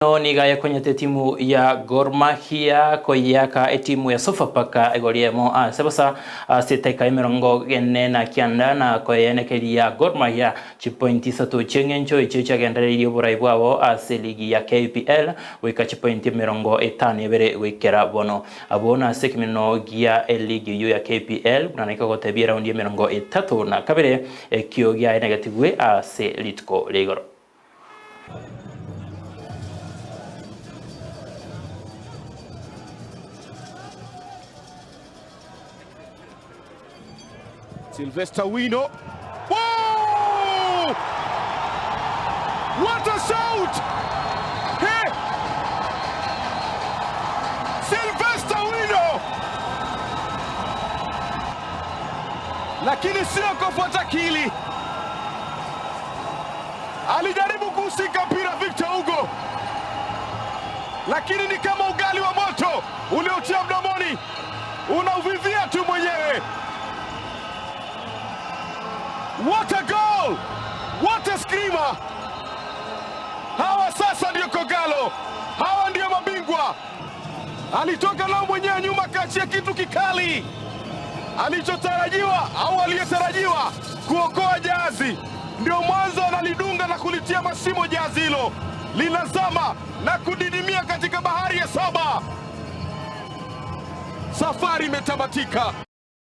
Ni gaya kwenye timu ya Gor Mahia koyaka timu ya Sofapaka egoliemo sebasa setaika imirongo ene na kianda na koyenekeria Gor Mahia chipointi satu chengencho ichicha gendere yoburai bwabo ligi ya KPL wika chipointi mirongo etano ebere wikera bono abona sekimino gia ligi ya KPL kunanika gotebia raundi mirongo etatu na kabere kio gia negative Litco Legoro. Sylvester Wino. Whoa! What a shout! Hey! Sylvester Wino! Lakini sio kufuata kili. Alijaribu kusika mpira Victor Hugo. Lakini ni kama ugali wa moto uliotia mdomoni. Unauvivia tu mwenyewe. What a goal! What a screamer! Hawa sasa ndio Kogalo. Hawa ndio mabingwa. Alitoka nao mwenyewe nyuma kachia kitu kikali. Alichotarajiwa au aliyetarajiwa kuokoa jahazi. Ndio mwanzo analidunga na kulitia masimo jahazi hilo. Linazama na kudidimia katika bahari ya saba. Safari imetamatika.